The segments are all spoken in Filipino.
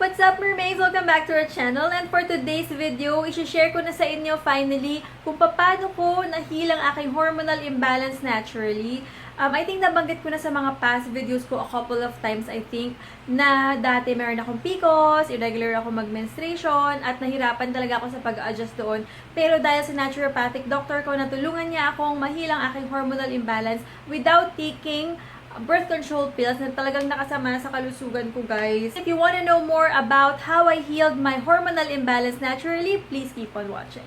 What's up, Mermaids? Welcome back to our channel. And for today's video, i-share ko na sa inyo finally kung paano ko nahilang aking hormonal imbalance naturally. I think nabanggit ko na sa mga past videos ko a couple of times, I think, na dati meron akong PCOS, irregular ako mag-menstruation, at nahirapan talaga ako sa pag-adjust doon. Pero dahil sa naturopathic doctor ko, natulungan niya akong mahilang aking hormonal imbalance without taking birth control pills na talagang nakasama sa kalusugan ko, guys. If you want to know more about how I healed my hormonal imbalance naturally, please keep on watching.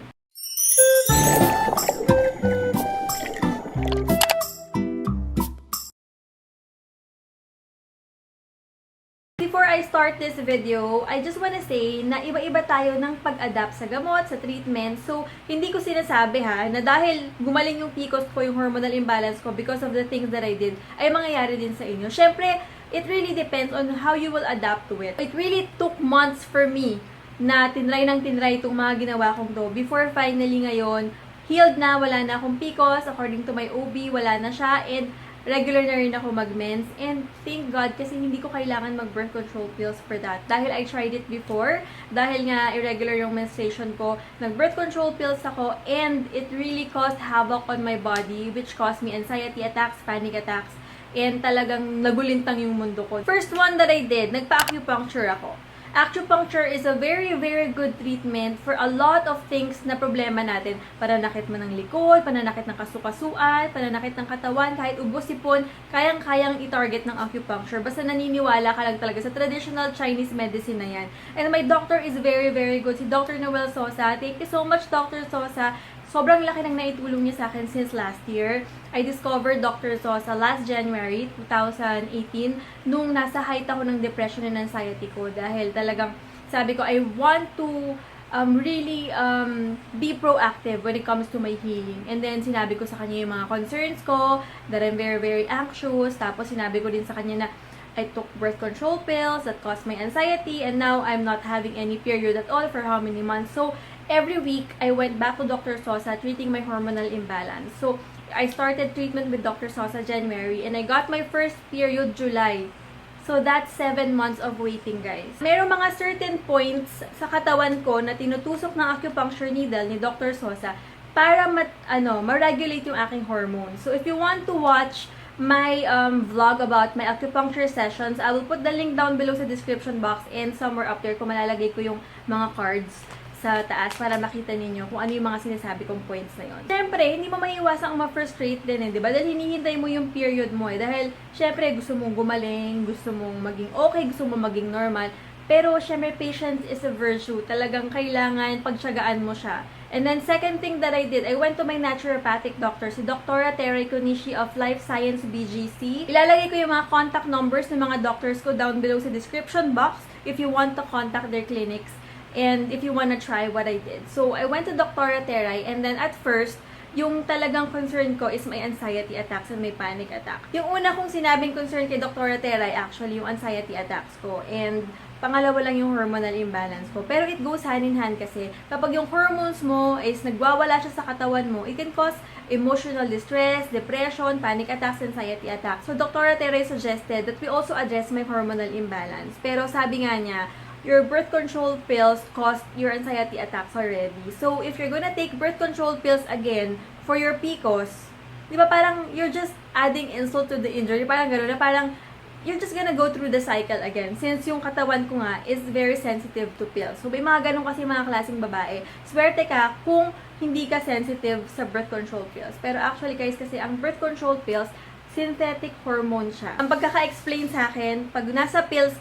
Before I start this video, I just wanna say na iba-iba tayo ng pag-adapt sa gamot, sa treatment. So, hindi ko sinasabi na dahil gumaling yung PCOS ko, yung hormonal imbalance ko because of the things that I did, ay mangyayari din sa inyo. Syempre, it really depends on how you will adapt to it. It really took months for me na tinry itong mga ginawa kong to before finally ngayon, healed na, wala na akong PCOS, according to my OB, wala na siya, and regular na rin ako mag-mens. And thank God, kasi hindi ko kailangan mag-birth control pills for that. Dahil I tried it before, dahil nga irregular yung menstruation ko, nag-birth control pills ako, and it really caused havoc on my body, which caused me anxiety attacks, panic attacks, and talagang nagulintang yung mundo ko. First one that I did, nagpa-acupuncture ako. Acupuncture is a very, very good treatment for a lot of things na problema natin. Pananakit man ng likod, pananakit ng kasukasuan, pananakit ng katawan, kahit ubos-sipon, kayang-kayang i-target ng acupuncture. Basta naniniwala ka lang talaga sa traditional Chinese medicine na yan. And my doctor is very, very good. Si Dr. Noel Soza. Thank you so much, Dr. Soza. Sobrang laki ng naitulong niya sa akin since last year. I discovered Dr. Soza last January 2018 nung nasa height ako ng depression and anxiety ko. Dahil talagang sabi ko, I want to really be proactive when it comes to my healing. And then sinabi ko sa kanya yung mga concerns ko, that I'm very, very anxious. Tapos sinabi ko din sa kanya na I took birth control pills that caused my anxiety, and now I'm not having any period at all for how many months. So, every week, I went back to Dr. Soza treating my hormonal imbalance. So, I started treatment with Dr. Soza January, and I got my first period July. So, that's 7 months of waiting, guys. Merong mga certain points sa katawan ko na tinutusok ng acupuncture needle ni Dr. Soza para ma-regulate yung aking hormones. So, if you want to watch my vlog about my acupuncture sessions, I will put the link down below sa description box, and somewhere up there kung malalagay ko yung mga cards sa taas para makita ninyo kung ano yung mga sinasabi kong points na yun. Siyempre, hindi mo maiiwasang ma-frustrate din, di ba? Dahil hinihintay mo yung period mo, dahil siyempre gusto mong gumaling, gusto mong maging okay, gusto mong maging normal. Pero siyempre, patience is a virtue. Talagang kailangan pagtiyagaan mo siya. And then, second thing that I did, I went to my naturopathic doctor, si Dr. Teray Kunishi of LifeScience BGC. Ilalagay ko yung mga contact numbers ng mga doctors ko down below sa description box if you want to contact their clinics and if you want to try what I did. So, I went to Dr. Teray, and then at first, yung talagang concern ko is may anxiety attacks and may panic attack. Yung una kong sinabing concern kay Dr. Teray, actually, yung anxiety attacks ko. And pangalawa lang yung hormonal imbalance ko. Pero it goes hand in hand kasi kapag yung hormones mo is nagwawala siya sa katawan mo, it can cause emotional distress, depression, panic attacks, anxiety attacks. So, Dr. Teray suggested that we also address my hormonal imbalance. Pero sabi nga niya, your birth control pills caused your anxiety attacks already. So, if you're gonna take birth control pills again for your PCOS, di ba parang you're just adding insult to the injury? Parang gano'n na parang you're just gonna go through the cycle again. Since yung katawan ko nga is very sensitive to pills. So, may mga ganun kasi mga klaseng babae. Swerte ka kung hindi ka sensitive sa birth control pills. Pero actually, guys, kasi ang birth control pills, synthetic hormone siya. Ang pagkaka-explain sa akin, pag naka-pills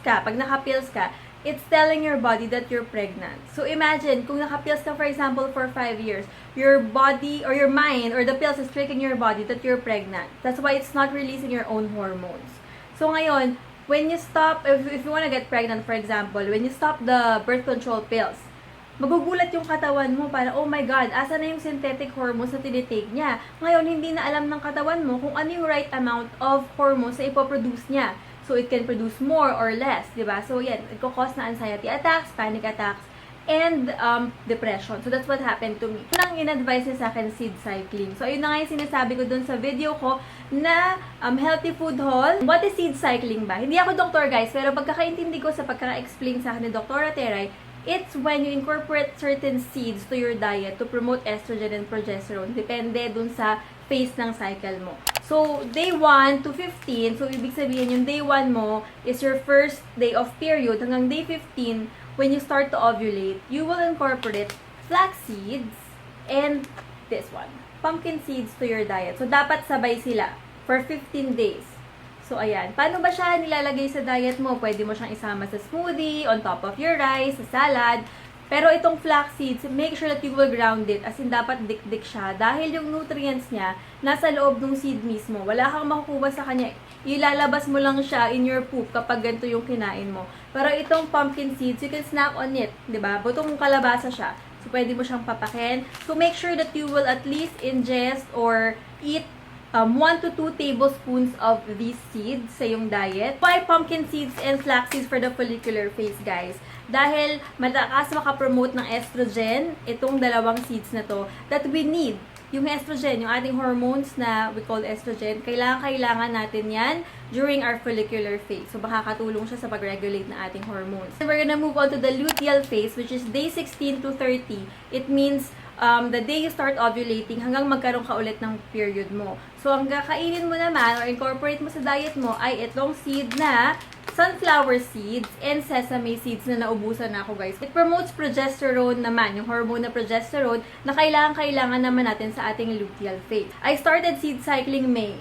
ka, it's telling your body that you're pregnant. So, imagine, kung naka-pills ka, for example, for 5 years, your body, or your mind, or the pills is tricking your body that you're pregnant. That's why it's not releasing your own hormones. So, ngayon, when you stop, if you wanna get pregnant, for example, when you stop the birth control pills, magugulat yung katawan mo para, oh my God, asa na yung synthetic hormones na tinitake niya? Ngayon, hindi na alam ng katawan mo kung ano yung right amount of hormones na ipoproduce niya. So, it can produce more or less, di ba? So, yan, it can cause na anxiety attacks, panic attacks, and depression. So, that's what happened to me. Nang in-advise niya sa akin, seed cycling. So, ayun na nga yung sinasabi ko dun sa video ko na healthy food haul. What is seed cycling ba? Hindi ako doktor, guys, pero pagkakaintindi ko sa pagkaka-explain sa akin ni Dr. Teray, it's when you incorporate certain seeds to your diet to promote estrogen and progesterone. Depende dun sa phase ng cycle mo. So, day 1 to 15, so ibig sabihin yung day 1 mo is your first day of period. Hanggang day 15, when you start to ovulate, you will incorporate flax seeds and this one, pumpkin seeds to your diet. So, dapat sabay sila for 15 days. So, ayan. Paano ba siya nilalagay sa diet mo? Pwede mo siyang isama sa smoothie, on top of your rice, sa salad. Pero itong flax seeds, make sure that you will ground it. As in, dapat dik-dik siya. Dahil yung nutrients niya, nasa loob ng seed mismo. Wala kang makukuha sa kanya. Ilalabas mo lang siya in your poop kapag ganito yung kinain mo. Pero itong pumpkin seeds, you can snack on it. Diba? Butong kalabasa siya. So, pwede mo siyang papakin. So, make sure that you will at least ingest or eat 1 to 2 tablespoons of these seeds sa iyong diet. Why pumpkin seeds and flax seeds for the follicular phase, guys? Dahil malakas makapromote ng estrogen, itong dalawang seeds na to, that we need. Yung estrogen, yung ating hormones na we call estrogen, kailangan natin yan during our follicular phase. So, makakatulong siya sa pag-regulate ng ating hormones. And we're gonna move on to the luteal phase, which is day 16 to 30. It means the day you start ovulating hanggang magkaroon ka ulit ng period mo. So, ang kakainin mo naman or incorporate mo sa diet mo ay itong seed na sunflower seeds and sesame seeds na naubusan na ako, guys. It promotes progesterone naman, yung hormone na progesterone na kailangan naman natin sa ating luteal phase. I started seed cycling May.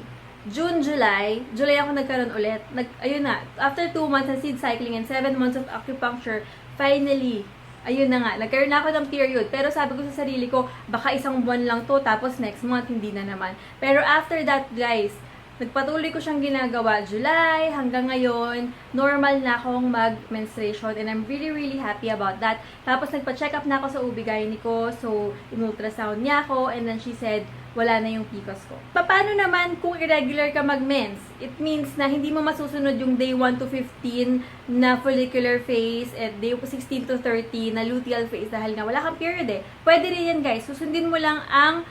June, July ako nagkaroon ulit. Ayun na, after 2 months of seed cycling and 7 months of acupuncture, finally, ayun na nga, nagkaroon na ako ng period. Pero sabi ko sa sarili ko, baka 1 buwan lang to, tapos next month, hindi na naman. Pero after that, guys, nagpatuloy ko siyang ginagawa July hanggang ngayon. Normal na akong mag-menstruation and I'm really happy about that. Tapos nagpa-check up na ako sa OB-GYN ko. So, in-ultrasound niya ako and then she said, wala na yung PCOS ko. Paano naman kung irregular ka mag-mens? It means na hindi mo masusunod yung day 1 to 15 na follicular phase at day 16 to 30 na luteal phase dahil nga wala kang period eh. Pwede rin yan, guys. Susundin mo lang ang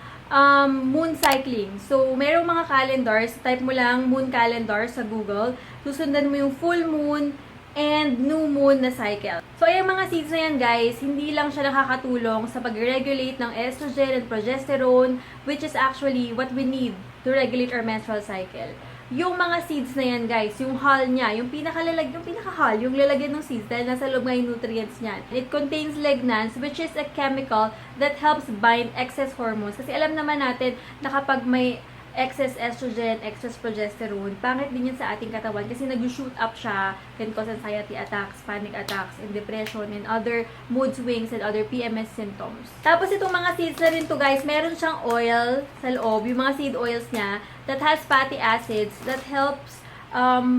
moon cycling. So, merong mga calendars. Type mo lang moon calendar sa Google. Susundan mo yung full moon and new moon na cycle. So, yung mga seeds na yan, guys, hindi lang siya nakakatulong sa pag-regulate ng estrogen and progesterone, which is actually what we need to regulate our menstrual cycle. Yung mga seeds na yan, guys, yung hull niya, yung pinaka-hull, yung lalagyan ng seeds dahil nasa loob nga yung nutrients niyan. It contains lignans, which is a chemical that helps bind excess hormones. Kasi alam naman natin na kapag may excess estrogen, excess progesterone, pangit din yun sa ating katawan kasi nag-shoot up siya, can cause anxiety attacks, panic attacks, and depression, and other mood swings, and other PMS symptoms. Tapos itong mga seeds na rin to, guys, meron siyang oil sa loob, yung mga seed oils niya, that has fatty acids that helps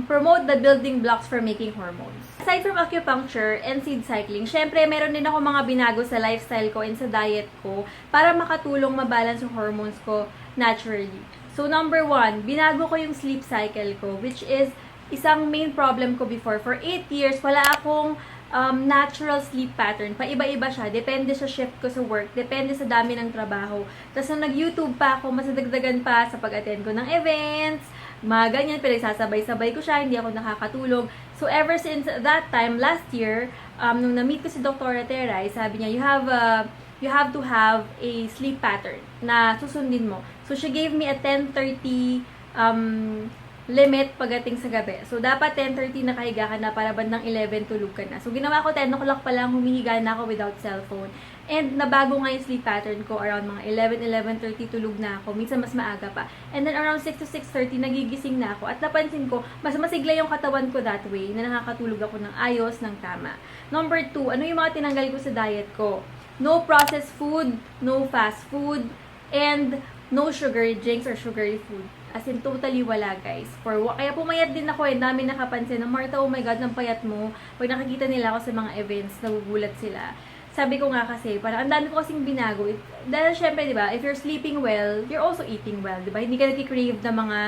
promote the building blocks for making hormones. Aside from acupuncture and seed cycling, syempre meron din ako mga binago sa lifestyle ko and sa diet ko para makatulong mabalance yung hormones ko naturally. So, number 1, binago ko yung sleep cycle ko, which is isang main problem ko before. For 8 years, wala akong natural sleep pattern. Paiba-iba siya. Depende sa shift ko sa work. Depende sa dami ng trabaho. Tapos, nung nag-YouTube pa ako, mas nadagdagan pa sa pag-attend ko ng events, mga ganyan, pero sasabay-sabay ko siya, hindi ako nakakatulog. So, ever since that time, last year, nung na-meet ko si Dr. Teray, sabi niya, you have to have a sleep pattern na susundin mo. So, she gave me a 10:30 limit pagdating sa gabi. So, dapat 10:30 nakahiga ka na para bandang 11 tulog ka na. So, ginawa ko 10 o'clock pa lang, humihiga na ako without cellphone. And nabago nga yung sleep pattern ko. Around mga 11:30 tulog na ako. Minsan mas maaga pa. And then around 6 to 6:30 nagigising na ako. At napansin ko, mas masigla yung katawan ko that way na nakakatulog ako ng ayos, ng tama. Number 2, ano yung mga tinanggal ko sa diet ko? No processed food, no fast food, and no sugary drinks or sugary food. As in, totally wala, guys. Kaya pumayat din ako, dami nakapansin na, Martha, oh my God, ng payat mo. Pag nakikita nila ako sa mga events, nagugulat sila. Sabi ko nga kasi, parang ang dami ko kasing binago. Dahil syempre, di ba, if you're sleeping well, you're also eating well, di ba? Hindi ka nag-crave ng mga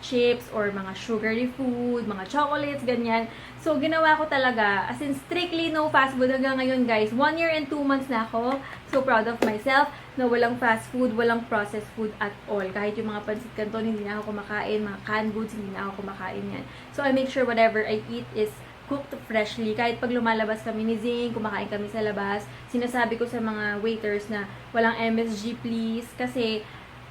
chips or mga sugary food, mga chocolates, ganyan. So, ginawa ko talaga, as in strictly no fast food hanggang ngayon guys. 1 year and 2 months na ako. So, proud of myself na walang fast food, walang processed food at all. Kahit yung mga pansit canton, hindi na ako kumakain, mga canned goods, hindi na ako kumakain yan. So, I make sure whatever I eat is cooked freshly. Kahit pag lumalabas kami ni Zing, kumakain kami sa labas, sinasabi ko sa mga waiters na walang MSG please, kasi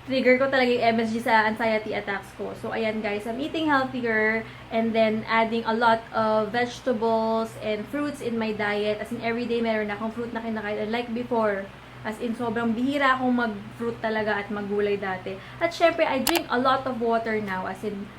trigger ko talaga yung MSG sa anxiety attacks ko. So, ayan guys, I'm eating healthier and then adding a lot of vegetables and fruits in my diet. As in, everyday meron akong fruit na kinakain. Unlike before, as in, sobrang bihira akong mag-fruit talaga at maggulay dati. At syempre, I drink a lot of water now. As in,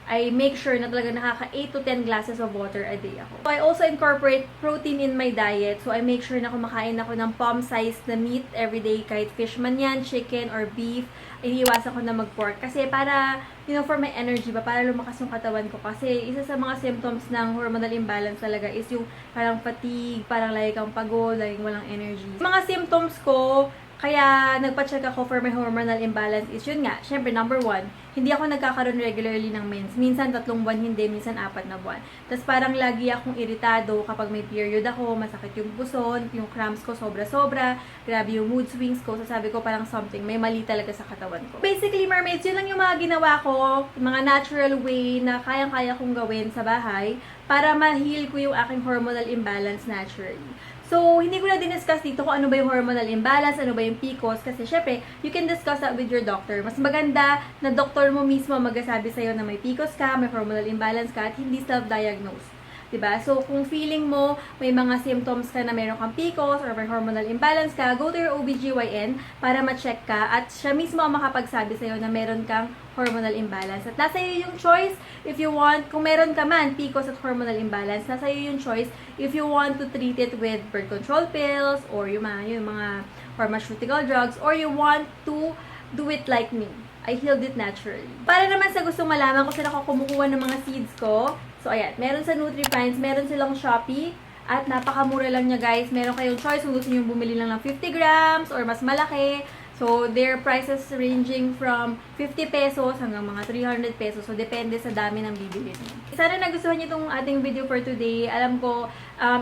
I make sure na talaga nakaka 8 to 10 glasses of water a day ako. So, I also incorporate protein in my diet. So, I make sure na kumakain ako ng palm-sized na meat everyday. Kahit fish man yan, chicken, or beef. Iniiwasan ko na mag-pork. Kasi para, for my energy ba, para lumakas yung katawan ko. Kasi isa sa mga symptoms ng hormonal imbalance talaga is yung parang fatigue, parang lagi kang pagod, laging walang energy. Mga symptoms ko, kaya nagpa-check ako for my hormonal imbalance is yun nga, syempre number 1, hindi ako nagkakaroon regularly ng mens. Minsan 3 buwan hindi, minsan 4 na buwan. Tapos parang lagi akong iritado kapag may period ako, masakit yung puson, yung cramps ko sobra-sobra, grabe yung mood swings ko. Sasabi ko parang something, may mali talaga sa katawan ko. Basically, mermaids, yun lang yung mga ginawa ko, mga natural way na kayang-kaya kong gawin sa bahay para ma-heal ko yung aking hormonal imbalance naturally. So, hindi ko na din-discuss dito kung ano ba yung hormonal imbalance, ano ba yung PCOS, kasi syempre, you can discuss that with your doctor. Mas maganda na doktor mo mismo magsasabi sa'yo na may PCOS ka, may hormonal imbalance ka, at hindi self-diagnose. Diba? So, kung feeling mo may mga symptoms ka na meron kang PCOS or may hormonal imbalance ka, go to your OBGYN para ma-check ka at siya mismo ang makapagsabi sa'yo na meron kang hormonal imbalance. At nasa iyo yung choice if you want, kung meron ka man PCOS at hormonal imbalance, nasa iyo yung choice if you want to treat it with birth control pills or yung mga pharmaceutical drugs, or you want to do it like me. I healed it naturally. Para naman sa gustong malaman kung saan ako kumukuha ng mga seeds ko, so ayan, meron sa NutriFinds, meron silang Shopee, at napakamura lang niya guys. Meron kayong choice kung gusto niyo bumili lang ng 50 grams or mas malaki. So, their prices ranging from 50 pesos hanggang mga 300 pesos. So, depende sa dami ng bibili niyo. Sana nagustuhan niyo itong ating video for today. Alam ko,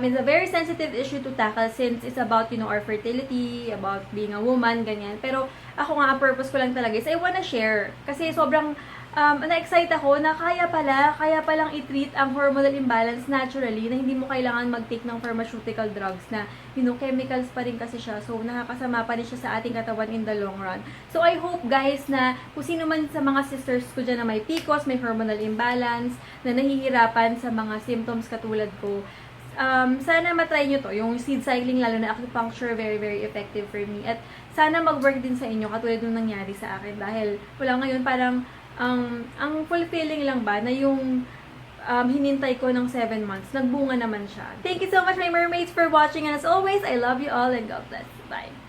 it's a very sensitive issue to tackle since it's about, our fertility, about being a woman, ganyan. Pero, ako nga, ang purpose ko lang talaga is I wanna share. Kasi sobrang na-excite ako na kaya palang i-treat ang hormonal imbalance naturally, na hindi mo kailangan mag-take ng pharmaceutical drugs na, chemicals pa rin kasi siya. So, nakakasama pa rin siya sa ating katawan in the long run. So, I hope guys na kung sino man sa mga sisters ko dyan na may PCOS, may hormonal imbalance, na nahihirapan sa mga symptoms katulad ko, sana matry nyo to, yung seed cycling, lalo na acupuncture, very, very effective for me. At sana mag-work din sa inyo, katulad nung nangyari sa akin. Dahil wala ngayon parang, ang fulfilling lang ba na yung hinintay ko ng 7 months, nagbunga naman siya. Thank you so much, my mermaids, for watching. And as always, I love you all and God bless. Bye!